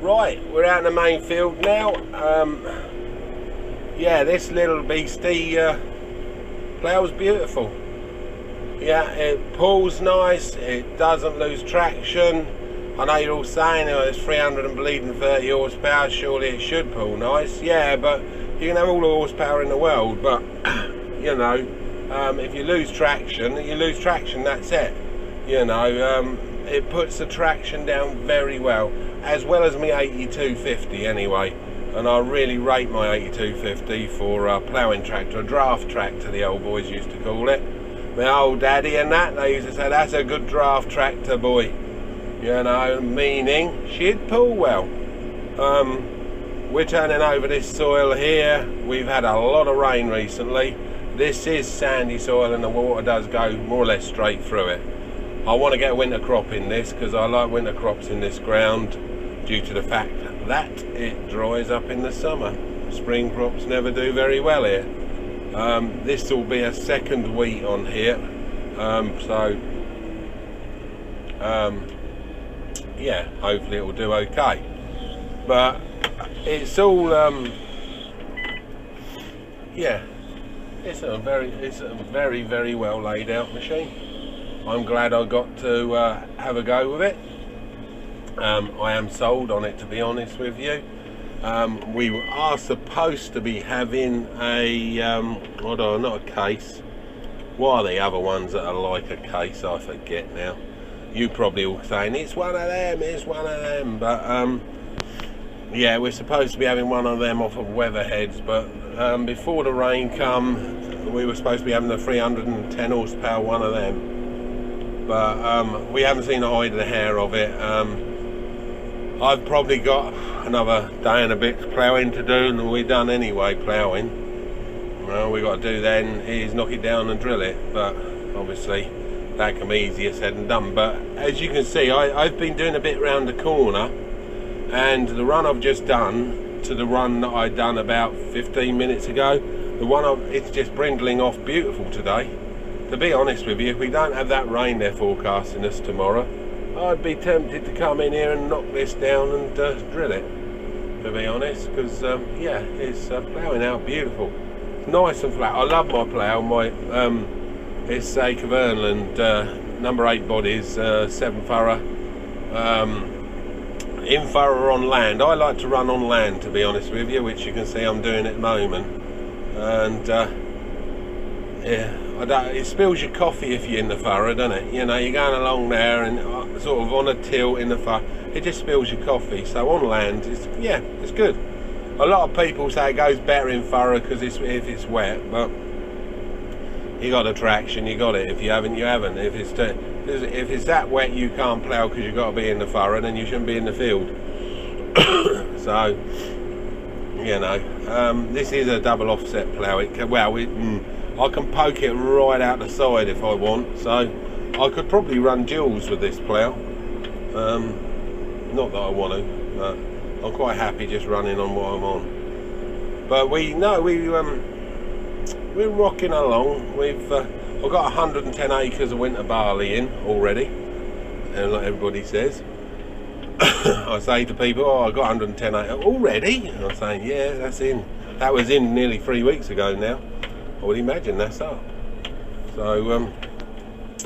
Right, we're out in the main field now. Yeah, this little beastie ploughs beautiful. Yeah, it pulls nice, it doesn't lose traction. I know you're all saying, oh, it's 330 horsepower, surely it should pull nice. Yeah, but you can have all the horsepower in the world, but you know, if you lose traction, that's it. You know, it puts the traction down very well as my 8250 anyway. And I really rate my 8250 for a ploughing tractor, a draft tractor the old boys used to call it. My old daddy and that, they used to say, that's a good draft tractor, boy. You know, meaning she'd pull well. We're turning over this soil here. We've had a lot of rain recently. This is sandy soil and the water does go more or less straight through it. I want to get a winter crop in this because I like winter crops in this ground due to the fact that it dries up in the summer. Spring crops never do very well here. This will be a second wheat on here, yeah, hopefully it will do okay. But it's all yeah, it's a very very well laid out machine. I'm glad I got to have a go with it. I am sold on it, to be honest with you. We are supposed to be having a not a case. What are the other ones that are like a case? I forget now. You probably all saying it's one of them, but yeah, we're supposed to be having one of them off of Weatherheads, but before the rain come, we were supposed to be having the 310 horsepower one of them. But we haven't seen a hide of the hair of it. I've probably got another day and a bit ploughing to do, and we're done anyway ploughing. Well, we got to do then is knock it down and drill it, but obviously that can be easier said than done. But as you can see, I've been doing a bit round the corner, and the run I've just done to the run that I done about 15 minutes ago, it's just brindling off beautiful today. To be honest with you, if we don't have that rain they're forecasting us tomorrow, I'd be tempted to come in here and knock this down and drill it, to be honest, because yeah, it's ploughing out beautiful. It's nice and flat. I love my plough. It's a Caverneland number 8 bodies, 7 furrow, in furrow on land. I like to run on land, to be honest with you, which you can see I'm doing at the moment. And yeah, it spills your coffee if you're in the furrow, doesn't it? You know, you're going along there and sort of on a tilt in the furrow, it just spills your coffee. So on land, it's good. A lot of people say it goes better in furrow because if it's wet, but you got the traction, you got it. If you haven't, you haven't. If it's that wet you can't plough because you've got to be in the furrow, then you shouldn't be in the field. So, you know, this is a double offset plough. I can poke it right out the side if I want, so I could probably run duals with this plough. Not that I want to, but I'm quite happy just running on what I'm on. But we're rocking along. I've got 110 acres of winter barley in already, and like everybody says, I say to people, oh, I got 110 acres already, and I'm saying, yeah, that's in. That was in nearly 3 weeks ago now. I would imagine that's up. So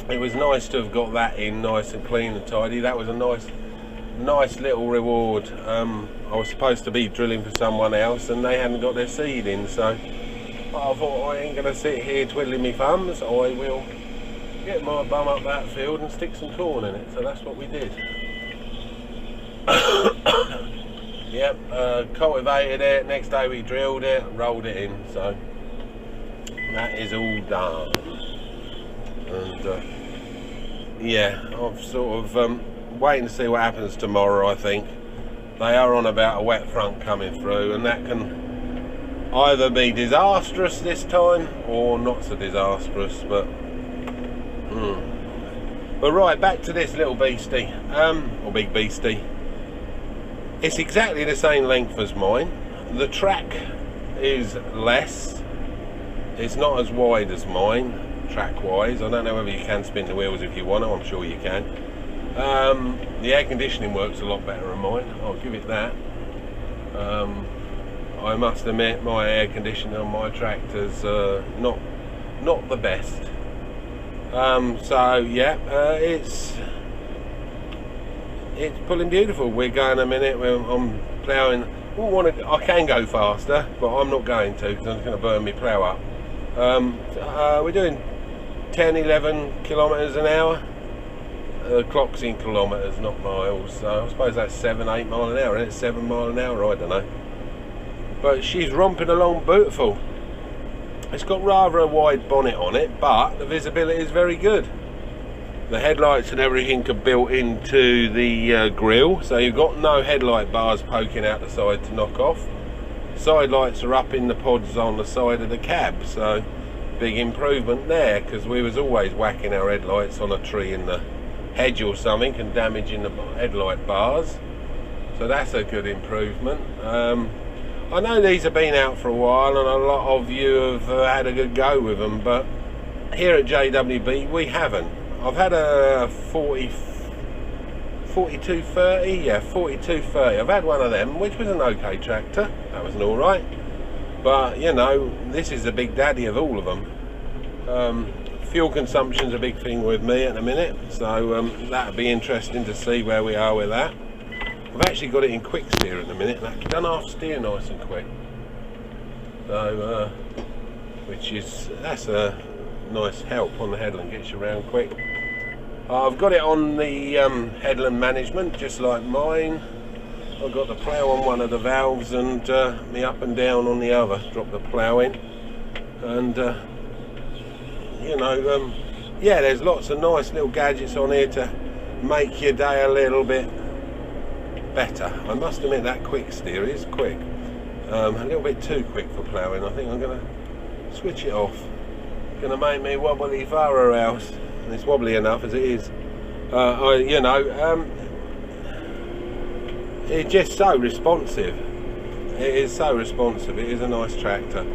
it was nice to have got that in nice and clean and tidy. That was a nice little reward. I was supposed to be drilling for someone else and they hadn't got their seed in, so I thought I ain't gonna sit here twiddling my thumbs. I will get my bum up that field and stick some corn in it. So that's what we did. Yep, cultivated it. Next day we drilled it, rolled it in. So that is all done. And yeah, I'm sort of waiting to see what happens tomorrow. I think they are on about a wet front coming through, and that can either be disastrous this time or not so disastrous. But right, back to this little beastie, or big beastie. It's exactly the same length as mine. The track is less. It's not as wide as mine, track wise. I don't know whether you can spin the wheels if you want to, I'm sure you can. The air conditioning works a lot better than mine, I'll give it that. I must admit my air conditioning on my tractor's not the best. So yeah, it's pulling beautiful. We're going a minute. I'm ploughing. I can go faster, but I'm not going to because I'm just going to burn my plough up. We're doing 10-11 kilometres an hour. The clock's in kilometres, not miles. So I suppose that's 7-8 miles an hour. And it's 7 miles an hour. I don't know. But she's romping along beautiful. It's got rather a wide bonnet on it, but the visibility is very good. The headlights and everything are built into the grille, so you've got no headlight bars poking out the side to knock off. Side lights are up in the pods on the side of the cab, so big improvement there, because we was always whacking our headlights on a tree in the hedge or something and damaging the headlight bars. So that's a good improvement. I know these have been out for a while and a lot of you have had a good go with them, but here at JWB we haven't. I've had a 4230, yeah, 4230. I've had one of them, which was an okay tractor. That was an alright. But, you know, this is the big daddy of all of them. Fuel consumption's a big thing with me at the minute, so that'll be interesting to see where we are with that. I've actually got it in quick steer at the minute, and I can half steer nice and quick. So, that's a nice help on the headland, gets you around quick. I've got it on the headland management, just like mine. I've got the plough on one of the valves and me up and down on the other. Drop the plough in, and you know, yeah, there's lots of nice little gadgets on here to make your day a little bit better. I must admit that quick steer is quick, a little bit too quick for ploughing. I think I'm going to switch it off. It's going to make me wobbly far else, and it's wobbly enough as it is. You know, it's just so responsive. It is so responsive. It is a nice tractor.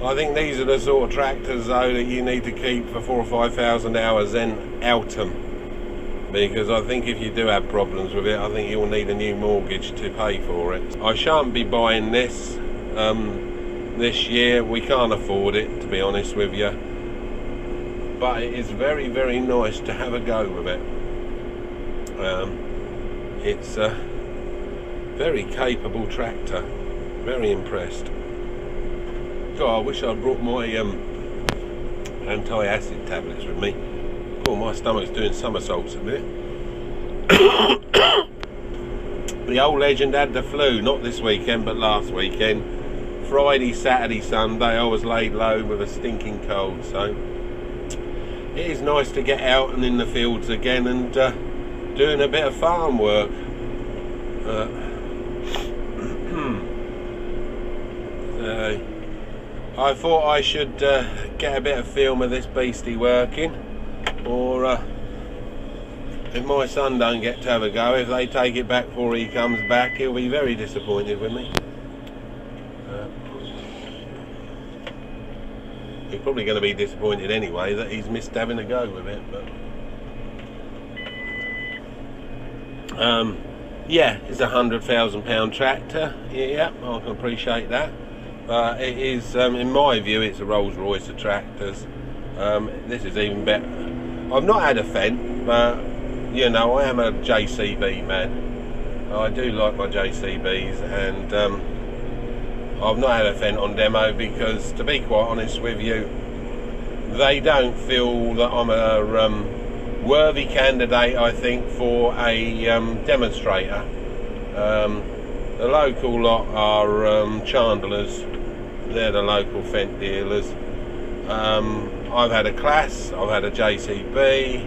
I think these are the sort of tractors though that you need to keep for 4,000 or 5,000 hours, then out them. Because I think if you do have problems with it, I think you'll need a new mortgage to pay for it. I shan't be buying this this year. We can't afford it, to be honest with you. But it is very, very nice to have a go with it. It's a very capable tractor. Very impressed. God, I wish I'd brought my anti-acid tablets with me. Oh, my stomach's doing somersaults a minute. The old legend had the flu, not this weekend, but last weekend. Friday, Saturday, Sunday, I was laid low with a stinking cold, so it is nice to get out and in the fields again and doing a bit of farm work. I thought I should get a bit of film of this beastie working, or if my son don't get to have a go, if they take it back before he comes back, he'll be very disappointed with me. He's probably going to be disappointed anyway that he's missed having a go with it, but yeah, it's a £100,000 tractor. Yeah, I can appreciate that. It is, in my view, it's a Rolls Royce of tractors. This is even better. I've not had a Fendt, but you know, I am a JCB man. I do like my JCBs, and I've not had a Fendt on demo because, to be quite honest with you, they don't feel that I'm a worthy candidate, I think, for a demonstrator. The local lot are Chandler's. They're the local Fendt dealers. I've had a Class, I've had a JCB,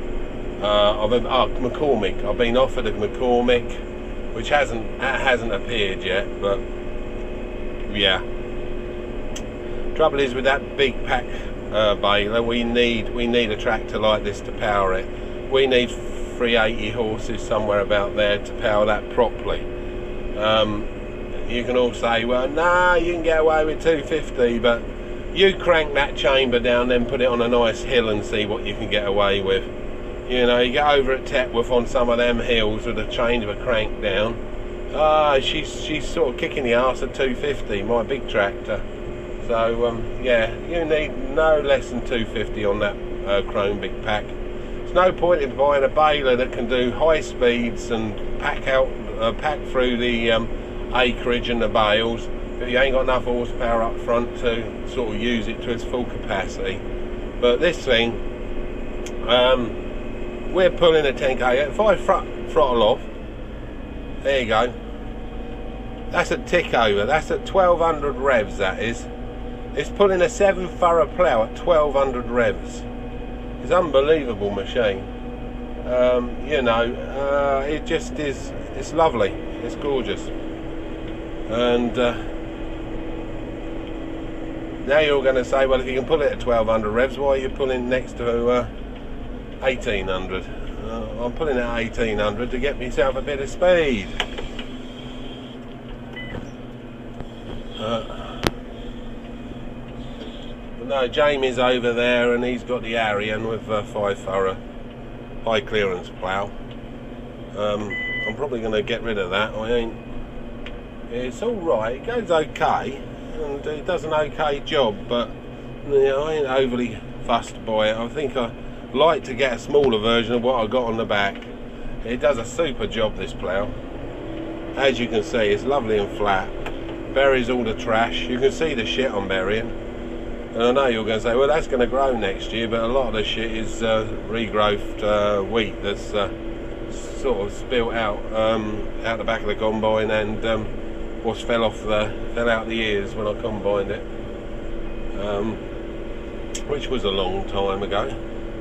McCormick. I've been offered a McCormick, which hasn't appeared yet, but yeah. Trouble is with that big pack baler, we need a tractor like this to power it. We need 380 horses somewhere about there to power that properly. You can all say, well, nah, you can get away with 250, but you crank that chamber down, then put it on a nice hill and see what you can get away with. You know, you get over at Tetworth on some of them hills with a change of a crank down. She's sort of kicking the arse at 250, my big tractor. So yeah, you need no less than 250 on that chrome big pack. There's no point in buying a baler that can do high speeds and pack through the acreage and the bales, but you ain't got enough horsepower up front to sort of use it to its full capacity. But this thing, we're pulling a 10k. If I throttle off, there you go. That's a tick over. That's at 1200 revs. That is. It's pulling a 7 furrow plough at 1200 revs. It's an unbelievable machine. You know, it just is. It's lovely. It's gorgeous. And now you're going to say, well, if you can pull it at 1200 revs, why are you pulling next to 1800? I'm pulling it at 1800 to get myself a bit of speed. No, Jamie's over there and he's got the Arian with 5 furrow high clearance plough. I'm probably going to get rid of that. It's alright, it goes okay and it does an okay job, but you know, I ain't overly fussed by it. I think I like to get a smaller version of what I got on the back. It does a super job, this plough. As you can see, it's lovely and flat, buries all the trash. You can see the shit I'm burying. And I know you're going to say, well, that's going to grow next year, but a lot of the shit is regrowth wheat that's sort of spilt out the back of the combine, and what's fell out the ears when I combined it, which was a long time ago.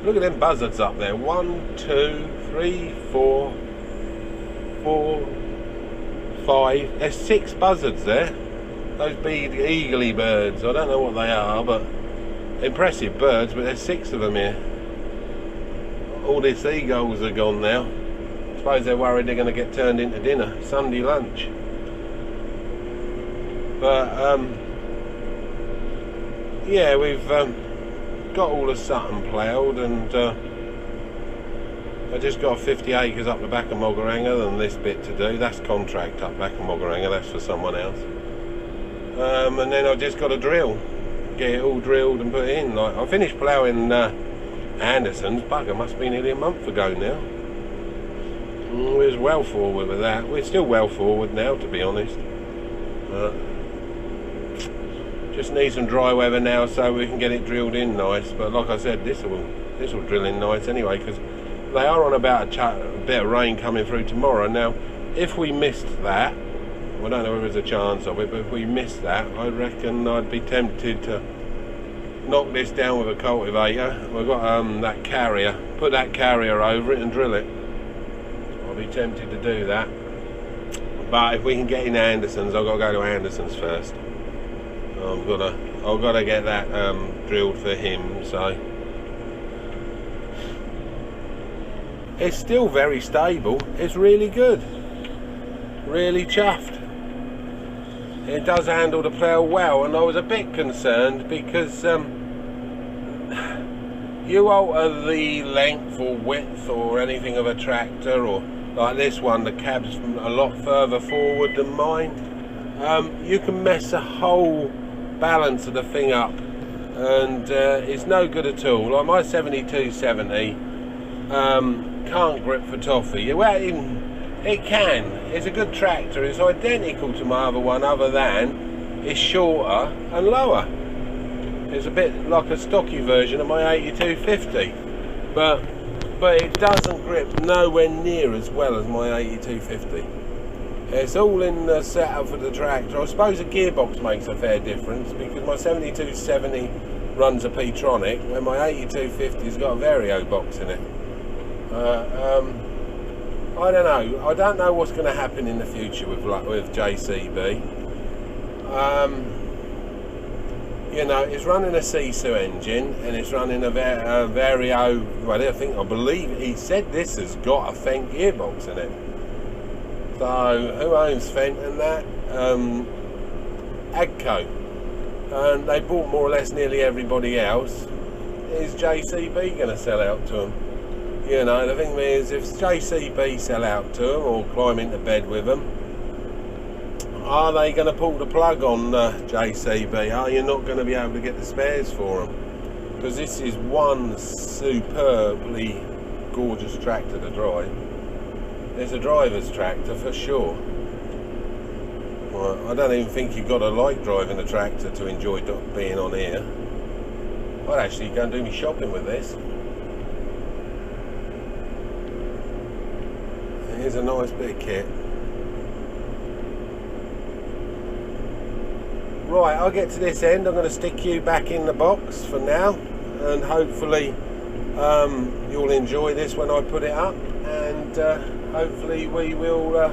Look at them buzzards up there. 1, 2, 3, 4, 5. There's 6 buzzards there. Those big eagly birds, I don't know what they are, but impressive birds, but there's 6 of them here. All the seagulls are gone now. I suppose they're worried they're going to get turned into dinner, Sunday lunch. But yeah, we've got all the Sutton ploughed, and I just got 50 acres up the back of Mogoranga and this bit to do. That's contract up back of Mogoranga, that's for someone else. And then I've just got to drill, get it all drilled and put in. Like, I finished ploughing Anderson's, bugger, must be nearly a month ago now. We was well forward with that. We're still well forward now, to be honest. Just need some dry weather now so we can get it drilled in nice. But like I said, this will drill in nice anyway, because they are on about a bit of rain coming through tomorrow. Now, if we missed that, I don't know if there's a chance of it, but if we missed that, I reckon I'd be tempted to knock this down with a cultivator. We've got that carrier, put that carrier over it and drill it. I'll be tempted to do that. But if we can get in Anderson's, I've got to go to Anderson's first. I've got to get that drilled for him. So it's still very stable. It's really good. Really chuffed. It does handle the plough well, and I was a bit concerned because you alter the length or width or anything of a tractor, or like this one, the cab's a lot further forward than mine, you can mess the whole balance of the thing up, and it's no good at all. Like my 7270 can't grip for toffee. Well, it can. It's a good tractor. It's identical to my other one, other than it's shorter and lower. It's a bit like a stocky version of my 8250, but it doesn't grip nowhere near as well as my 8250. It's all in the setup for the tractor. I suppose the gearbox makes a fair difference, because my 7270 runs a P-tronic, when my 8250's got a Vario box in it. I don't know. I don't know what's going to happen in the future with JCB. You know, it's running a Sisu engine, and it's running a Vario. Well, I believe he said this has got a Fendt gearbox in it. So who owns Fendt and that? Agco, and they bought more or less nearly everybody else. Is JCB going to sell out to them? You know, the thing is, if JCB sell out to them or climb into bed with them, are they going to pull the plug on JCB? Are you not going to be able to get the spares for them? Because this is one superbly gorgeous tractor to drive. It's a driver's tractor for sure. Well, I don't even think you've got to like driving a tractor to enjoy being on here. I'd actually go and do me shopping with this. Here's a nice bit of kit. Right, I'll get to this end. I'm going to stick you back in the box for now, and hopefully you'll enjoy this when I put it up, and hopefully we will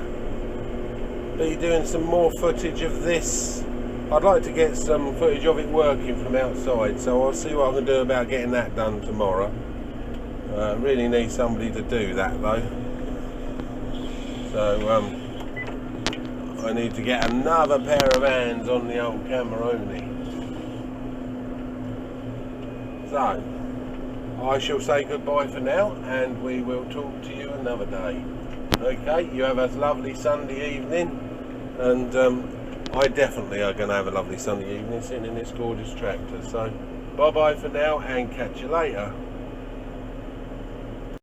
be doing some more footage of this. I'd like to get some footage of it working from outside, so I'll see what I can do about getting that done tomorrow. Really need somebody to do that though, so I need to get another pair of hands on the old Cameroni. So I shall say goodbye for now, and we will talk to you another day. Okay, you have a lovely Sunday evening, and I definitely are going to have a lovely Sunday evening sitting in this gorgeous tractor. So bye bye for now, and catch you later.